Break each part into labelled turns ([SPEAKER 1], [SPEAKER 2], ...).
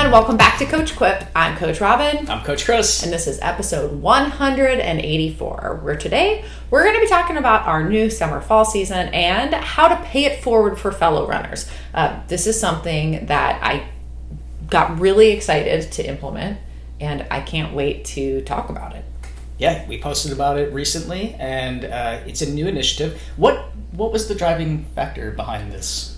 [SPEAKER 1] everyone. Welcome back to Coach Quip. I'm Coach Robyn.
[SPEAKER 2] I'm Coach Chris.
[SPEAKER 1] And this is episode 184, where today we're going to be talking about our new summer-fall season and how to pay it forward for fellow runners. This is something that I got really excited to implement, and I can't wait to talk about it.
[SPEAKER 2] Yeah, we posted about it recently, and it's a new initiative. What was the driving factor behind this?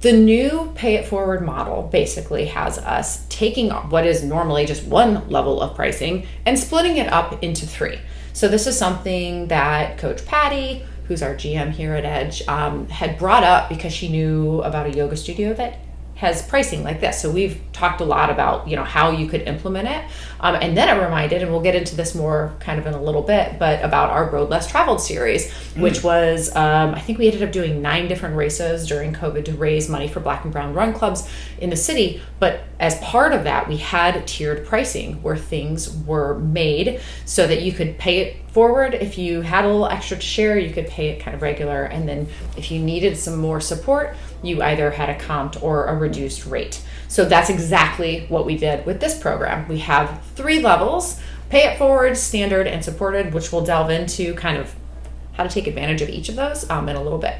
[SPEAKER 1] The new pay it forward model basically has us taking what is normally just one level of pricing and splitting it up into three. So this is something that Coach Patty, who's our GM here at Edge, had brought up because she knew about a yoga studio that has pricing like this. So we've talked a lot about, how you could implement it. And then it reminded, and we'll get into this more kind of in a little bit, but about our Road Less Traveled series, which was, I think we ended up doing 9 different races during COVID to raise money for Black and Brown run clubs in the city. But as part of that, we had tiered pricing where things were made so that you could pay it forward. If you had a little extra to share, you could pay it kind of regular. And then if you needed some more support, you either had a comped or a reduced rate. So that's exactly what we did with this program. We have 3 levels: pay it forward, standard, and supported, which we'll delve into kind of how to take advantage of each of those in a little bit.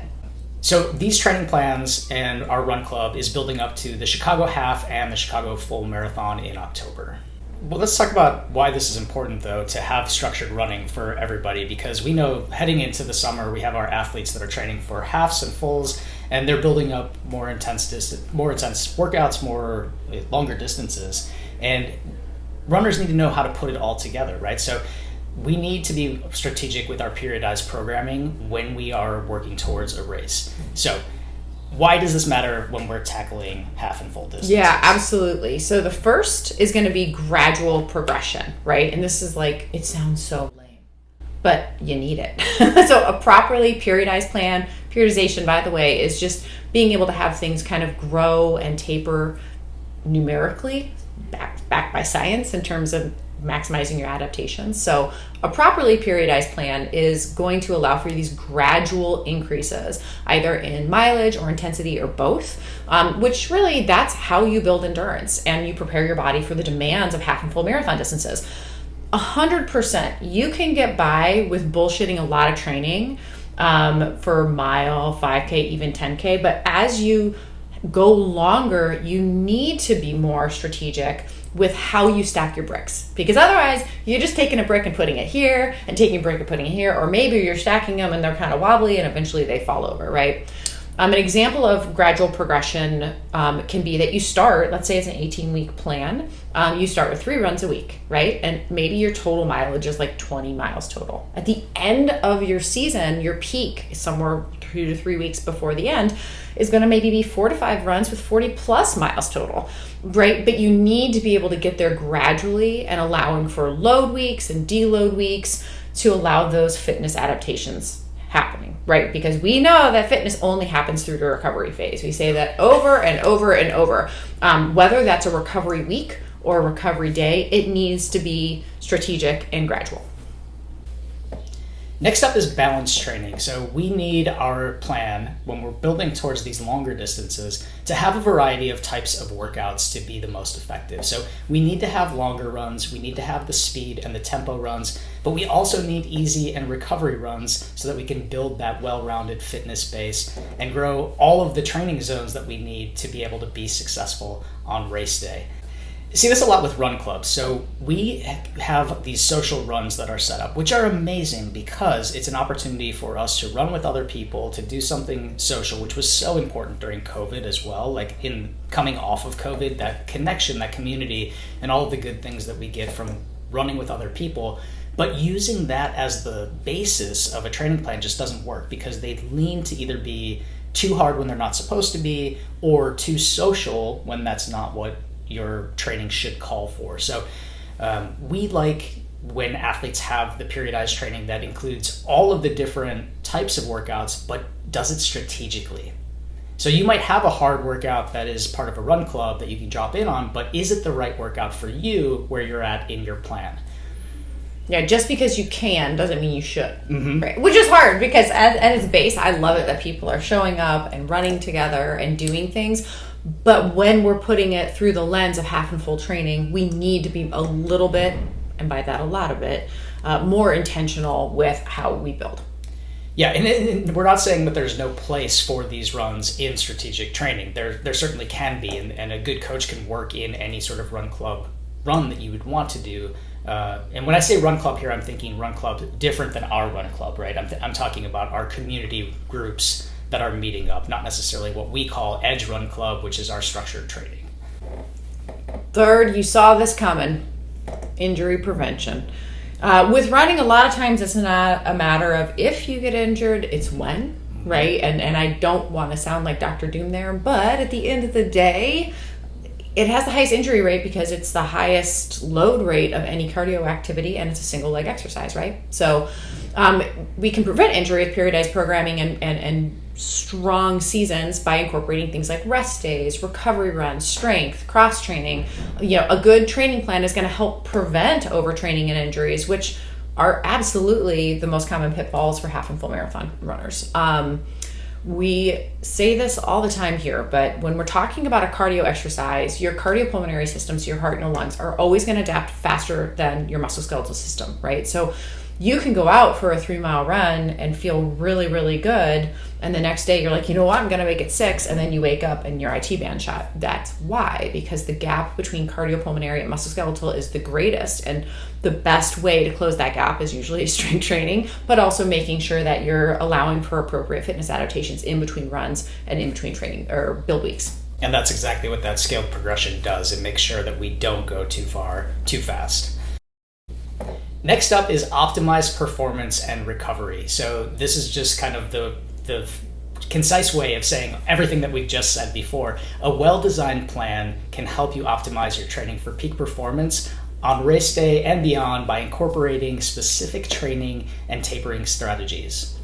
[SPEAKER 2] So these training plans and our run club is building up to the Chicago Half and the Chicago Full Marathon in October. Well, let's talk about why this is important, though, to have structured running for everybody, because we know heading into the summer, we have our athletes that are training for halves and fulls, and they're building up more intense workouts, more longer distances, and runners need to know how to put it all together, right? So we need to be strategic with our periodized programming when we are working towards a race. So why does this matter when we're tackling half and full distances?
[SPEAKER 1] Yeah, absolutely. So the first is going to be gradual progression, right? And this is like, it sounds so lame, but you need it. So a properly periodized plan, periodization, by the way, is just being able to have things kind of grow and taper numerically, backed by science in terms of maximizing your adaptations. So a properly periodized plan is going to allow for these gradual increases, either in mileage or intensity or both, which really that's how you build endurance and you prepare your body for the demands of half and full marathon distances. 100%, you can get by with bullshitting a lot of training for mile, 5K, even 10K, but as you go longer, you need to be more strategic with how you stack your bricks, because otherwise you're just taking a brick and putting it here and taking a brick and putting it here, or maybe you're stacking them and they're kind of wobbly and eventually they fall over, right? An example of gradual progression can be that you start, let's say it's an 18-week plan, you start with 3 runs a week, right? And maybe your total mileage is like 20 miles total. At the end of your season, your peak is somewhere 2 to 3 weeks before the end is going to maybe be 4 to 5 runs with 40 plus miles total, right? But you need to be able to get there gradually and allowing for load weeks and deload weeks to allow those fitness adaptations happening, right? Because we know that fitness only happens through the recovery phase. We say that over and over and over. Whether that's a recovery week or a recovery day, it needs to be strategic and gradual.
[SPEAKER 2] Next up is balance training. So we need our plan when we're building towards these longer distances to have a variety of types of workouts to be the most effective. So we need to have longer runs, we need to have the speed and the tempo runs, but we also need easy and recovery runs so that we can build that well-rounded fitness base and grow all of the training zones that we need to be able to be successful on race day. See this a lot with run clubs. So we have these social runs that are set up, which are amazing because it's an opportunity for us to run with other people, to do something social, which was so important during COVID as well. Like in coming off of COVID, that connection, that community, and all of the good things that we get from running with other people. But using that as the basis of a training plan just doesn't work because they lean to either be too hard when they're not supposed to be or too social when that's not what your training should call for. So we like when athletes have the periodized training that includes all of the different types of workouts, but does it strategically. So you might have a hard workout that is part of a run club that you can drop in on, but is it the right workout for you where you're at in your plan?
[SPEAKER 1] Yeah, just because you can doesn't mean you should,
[SPEAKER 2] Mm-hmm.
[SPEAKER 1] right? Which is hard because at its base, I love it that people are showing up and running together and doing things. But when we're putting it through the lens of half and full training, we need to be a little bit, and by that a lot of it, more intentional with how we build.
[SPEAKER 2] Yeah, and we're not saying that there's no place for these runs in strategic training. There certainly can be, and a good coach can work in any sort of run club run that you would want to do. And when I say run club here, I'm thinking run club different than our run club, right? I'm talking about our community groups that are meeting up, not necessarily what we call Edge Run Club, which is our structured training.
[SPEAKER 1] Third, you saw this coming, injury prevention. With running, a lot of times it's not a matter of if you get injured, it's when, right? And I don't want to sound like Dr. Doom there, but at the end of the day, it has the highest injury rate because it's the highest load rate of any cardio activity, and it's a single leg exercise, right? So we can prevent injury with periodized programming and strong seasons by incorporating things like rest days, recovery runs, strength, cross training. A good training plan is going to help prevent overtraining and injuries, which are absolutely the most common pitfalls for half and full marathon runners. We say this all the time here, but when we're talking about a cardio exercise, your cardiopulmonary system, so your heart and your lungs, are always going to adapt faster than your musculoskeletal system, right? So you can go out for a 3-mile run and feel really, really good. And the next day you're like, you know what, I'm going to make it 6. And then you wake up and your IT band shot. That's why, because the gap between cardiopulmonary and musculoskeletal is the greatest. And the best way to close that gap is usually strength training, but also making sure that you're allowing for appropriate fitness adaptations in between runs and in between training or build weeks.
[SPEAKER 2] And that's exactly what that scaled progression does. It makes sure that we don't go too far, too fast. Next up is optimized performance and recovery. So this is just kind of the concise way of saying everything that we've just said before. A well-designed plan can help you optimize your training for peak performance on race day and beyond by incorporating specific training and tapering strategies.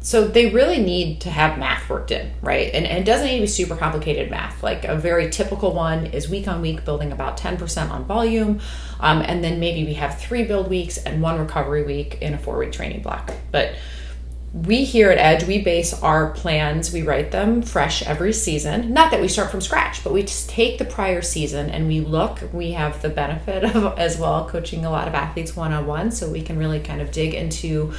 [SPEAKER 1] So they really need to have math worked in, right? And it doesn't need to be super complicated math. Like a very typical one is week on week building about 10% on volume. And then maybe we have 3 build weeks and 1 recovery week in a 4-week training block. But we here at Edge, we base our plans, we write them fresh every season. Not that we start from scratch, but we just take the prior season and we have the benefit of as well coaching a lot of athletes one-on-one, so we can really kind of dig into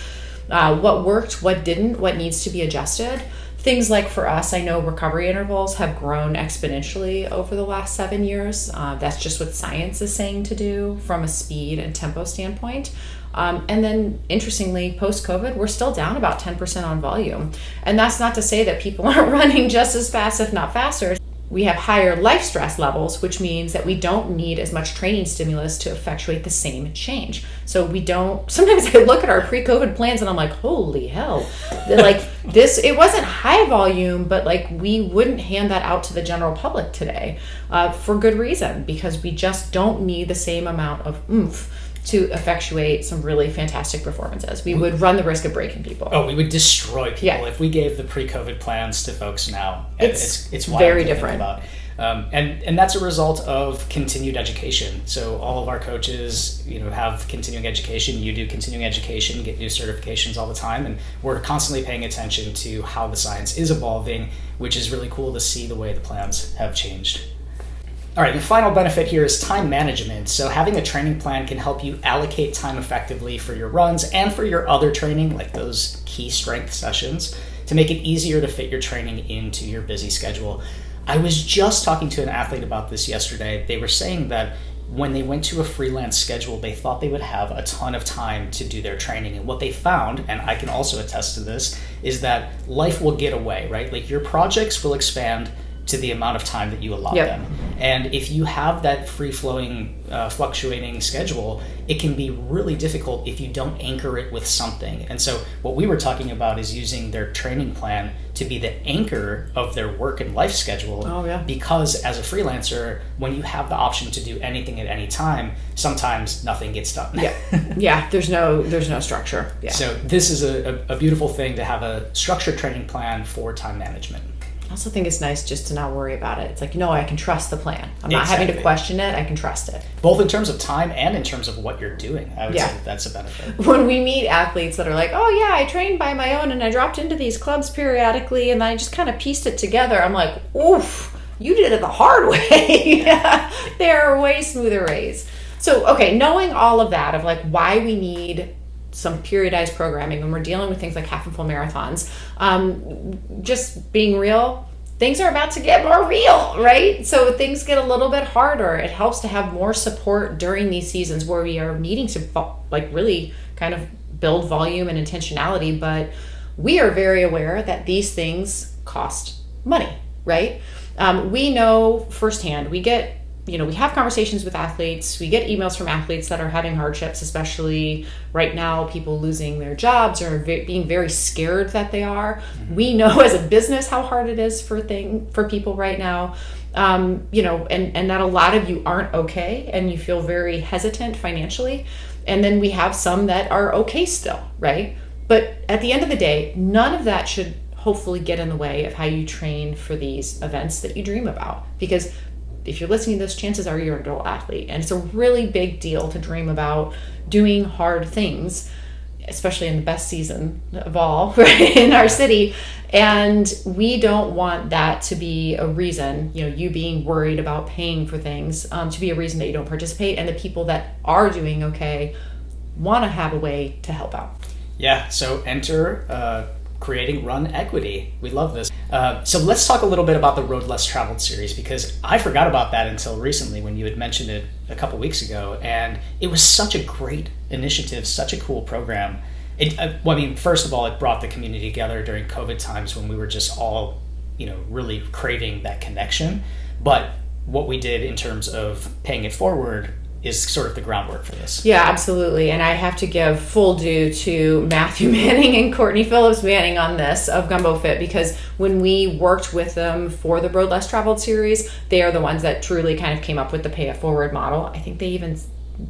[SPEAKER 1] what worked, what didn't, what needs to be adjusted. Things like for us, I know recovery intervals have grown exponentially over the last 7 years. That's just what science is saying to do from a speed and tempo standpoint. And then interestingly, post-COVID, we're still down about 10% on volume. And that's not to say that people aren't running just as fast, if not faster. We have higher life stress levels, which means that we don't need as much training stimulus to effectuate the same change. So we don't, sometimes I look at our pre-COVID plans and I'm like, holy hell, like this, it wasn't high volume, but like we wouldn't hand that out to the general public today for good reason, because we just don't need the same amount of oomph to effectuate some really fantastic performances. We would run the risk of breaking people.
[SPEAKER 2] Oh, we would destroy people if we gave the pre-COVID plans to folks now.
[SPEAKER 1] It's
[SPEAKER 2] wild
[SPEAKER 1] very
[SPEAKER 2] to think
[SPEAKER 1] different.
[SPEAKER 2] About. And that's a result of continued education. So all of our coaches, have continuing education. You do continuing education, get new certifications all the time, and we're constantly paying attention to how the science is evolving, which is really cool to see the way the plans have changed. All right, the final benefit here is time management. So having a training plan can help you allocate time effectively for your runs and for your other training, like those key strength sessions, to make it easier to fit your training into your busy schedule. I was just talking to an athlete about this yesterday. They were saying that when they went to a freelance schedule, they thought they would have a ton of time to do their training. And what they found, and I can also attest to this, is that life will get away, right? Like your projects will expand to the amount of time that you allot them. And if you have that free-flowing, fluctuating schedule, it can be really difficult if you don't anchor it with something. And so what we were talking about is using their training plan to be the anchor of their work and life schedule. Because as a freelancer, when you have the option to do anything at any time, sometimes nothing gets done.
[SPEAKER 1] There's no structure.
[SPEAKER 2] So this is a beautiful thing to have a structured training plan for time management.
[SPEAKER 1] I also think it's nice just to not worry about it. It's like, I can trust the plan. I'm not having to question it. I can trust it.
[SPEAKER 2] Both in terms of time and in terms of what you're doing. I would say that's a benefit.
[SPEAKER 1] When we meet athletes that are like, oh yeah, I trained by my own and I dropped into these clubs periodically and I just kind of pieced it together. I'm like, oof, you did it the hard way. There are way smoother ways. So, okay, knowing all of that of like why we need some periodized programming when we're dealing with things like half and full marathons, just being real, things are about to get more real, right? So things get a little bit harder. It helps to have more support during these seasons where we are needing to like really kind of build volume and intentionality, but we are very aware that these things cost money, right? We know firsthand, we have conversations with athletes, we get emails from athletes that are having hardships, especially right now, people losing their jobs or being very scared that they are. Mm-hmm. We know as a business how hard it is for people right now, and that a lot of you aren't okay and you feel very hesitant financially. And then we have some that are okay still, right? But at the end of the day, none of that should hopefully get in the way of how you train for these events that you dream about. Because if you're listening to this, chances are you're an adult athlete. And it's a really big deal to dream about doing hard things, especially in the best season of all, right, in our city. And we don't want that to be a reason, you being worried about paying for things, to be a reason that you don't participate. And the people that are doing okay want to have a way to help out.
[SPEAKER 2] Yeah, so enter creating run equity. We love this. So let's talk a little bit about the Road Less Traveled series, because I forgot about that until recently when you had mentioned it a couple weeks ago. And it was such a great initiative, such a cool program. First of all, it brought the community together during COVID times when we were just all, really craving that connection. But what we did in terms of paying it forward is sort of the groundwork for this.
[SPEAKER 1] Yeah, absolutely. And I have to give full due to Matthew Manning and Courtney Phillips Manning on this of Gumbo Fit, because when we worked with them for the Road Less Traveled series, they are the ones that truly kind of came up with the pay it forward model. I think they even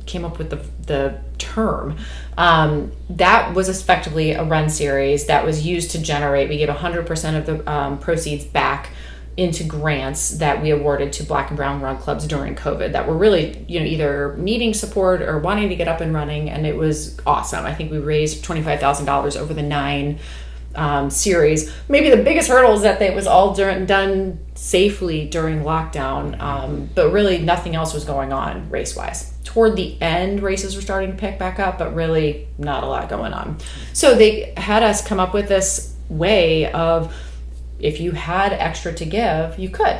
[SPEAKER 1] came up with the term. That was effectively a run series that was used to generate, we gave 100% of the proceeds back into grants that we awarded to Black and Brown run clubs during COVID that were really, either needing support or wanting to get up and running. And it was awesome. I think we raised $25,000 over the 9 series. Maybe the biggest hurdle is that it was all done safely during lockdown, but really nothing else was going on race-wise. Toward the end, races were starting to pick back up, but really not a lot going on. So they had us come up with this way of, if you had extra to give, you could.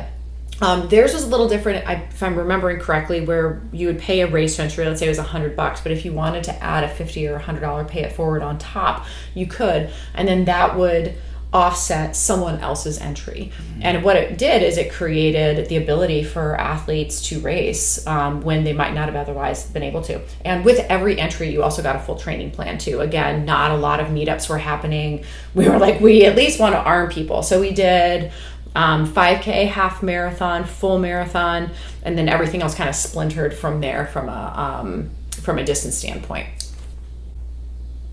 [SPEAKER 1] Theirs was a little different, if I'm remembering correctly, where you would pay a race entry, let's say it was $100, but if you wanted to add a $50 or $100 pay it forward on top, you could, and then that would offset someone else's entry. Mm-hmm. And what it did is it created the ability for athletes to race when they might not have otherwise been able to. And with every entry, you also got a full training plan too. Again, not a lot of meetups were happening. We were like, we at least want to arm people. So we did 5K, half marathon, full marathon, and then everything else kind of splintered from there from a distance standpoint.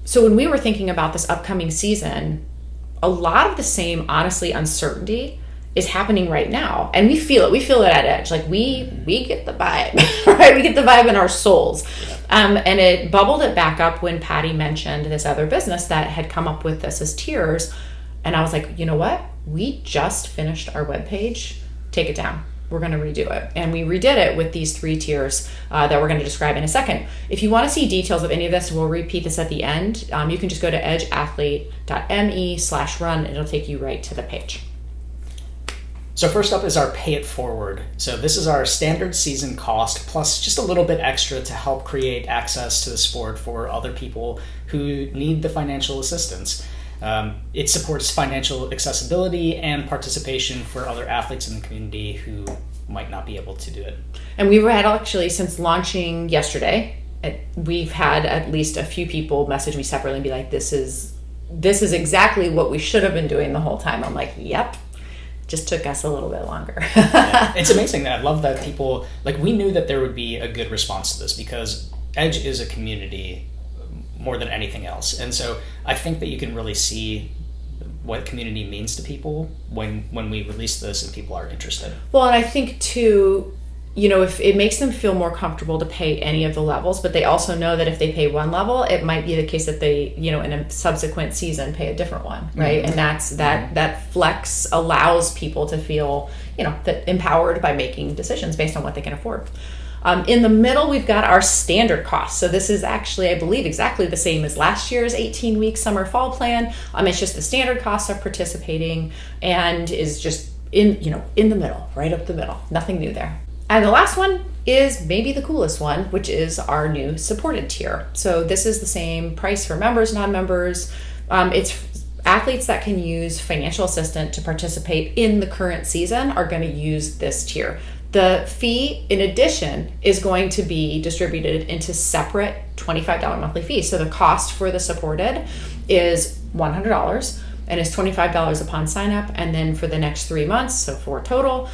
[SPEAKER 1] So when we were thinking about this upcoming season, a lot of the same, honestly, uncertainty is happening right now. And we feel it. We feel it at Edge. Like we get the vibe, right? We get the vibe in our souls. And it bubbled it back up when Patty mentioned this other business that had come up with this as tiers. And I was like, you know what? We just finished our webpage. Take it down. We're going to redo it. And we redid it with these 3 tiers that we're going to describe in a second. If you want to see details of any of this, we'll repeat this at the end. You can just go to edgeathlete.me/run. It'll take you right to the page.
[SPEAKER 2] So first up is our pay it forward. So this is our standard season cost plus just a little bit extra to help create access to the sport for other people who need the financial assistance. It supports financial accessibility and participation for other athletes in the community who might not be able to do it.
[SPEAKER 1] And we've had actually, since launching yesterday, we've had at least a few people message me separately and be like, this is exactly what we should have been doing the whole time. I'm like, yep. Just took us a little bit longer.
[SPEAKER 2] Yeah. It's amazing that I love that people, we knew that there would be a good response to this because Edge is a community more than anything else. And so I think that you can really see what community means to people when we release this and people are interested.
[SPEAKER 1] Well, and I think too, if it makes them feel more comfortable to pay any of the levels, but they also know that if they pay one level, it might be the case that they, in a subsequent season pay a different one, right? Mm-hmm. And that's that flex allows people to feel, that empowered by making decisions based on what they can afford. In the middle, we've got our standard cost. So this is actually, I believe, exactly the same as last year's 18-week summer fall plan. It's just the standard cost of participating and is just in the middle, right up the middle. Nothing new there. And the last one is maybe the coolest one, which is our new supported tier. So this is the same price for members, non-members. It's athletes that can use financial assistance to participate in the current season are going to use this tier. The fee, in addition, is going to be distributed into separate $25 monthly fees. So the cost for the supported is $100 and is $25 upon sign up. And then for the next 3 months, so for total,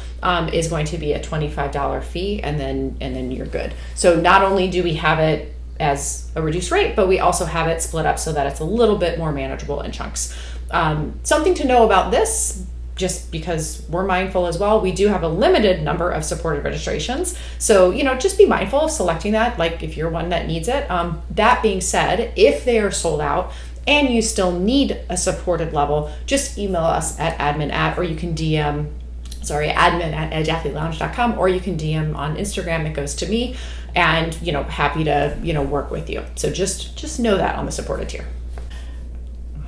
[SPEAKER 1] is going to be a $25 fee, and then you're good. So not only do we have it as a reduced rate, but we also have it split up so that it's a little bit more manageable in chunks. Something to know about this, just because we're mindful as well, we do have a limited number of supported registrations. So, just be mindful of selecting that, like if you're one that needs it. That being said, if they are sold out and you still need a supported level, just email us at admin@, or you can DM, admin@edgeathletelounge.com, or you can DM on Instagram. It goes to me, and, happy to, work with you. So just know that on the supported tier.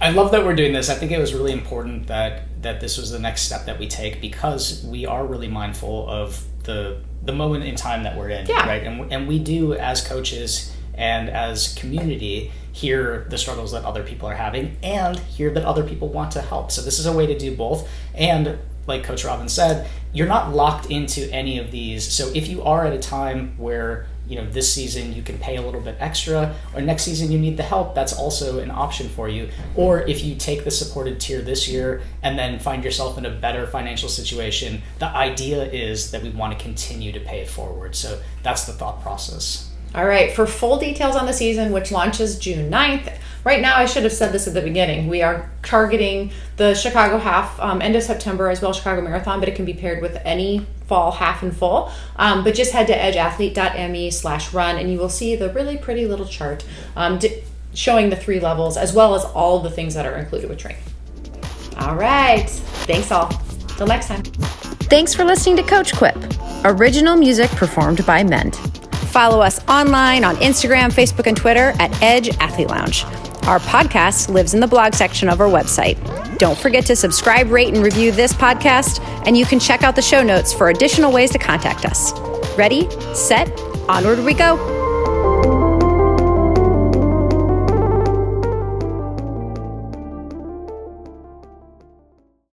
[SPEAKER 2] I love that we're doing this. I think it was really important that this was the next step that we take, because we are really mindful of the moment in time that we're in, right? And we do, as coaches and as community, hear the struggles that other people are having and hear that other people want to help. So this is a way to do both. And like Coach Robyn said, you're not locked into any of these. So if you are at a time where this season you can pay a little bit extra, or next season you need the help, that's also an option for you. Or if you take the supported tier this year and then find yourself in a better financial situation, the idea is that we want to continue to pay it forward. So that's the thought process.
[SPEAKER 1] All right, for full details on the season, which launches June 9th, right now I should have said this at the beginning, we are targeting the Chicago half, end of September, as well as Chicago Marathon, but it can be paired with any fall half and full. But just head to edgeathlete.me/run and you will see the really pretty little chart showing the 3 levels, as well as all the things that are included with training. All right, thanks all. Till next time.
[SPEAKER 3] Thanks for listening to Coach Quip. Original music performed by Mend. Follow us online on Instagram, Facebook, and Twitter at Edge Athlete Lounge. Our podcast lives in the blog section of our website. Don't forget to subscribe, rate, and review this podcast, and you can check out the show notes for additional ways to contact us. Ready, set, onward we go.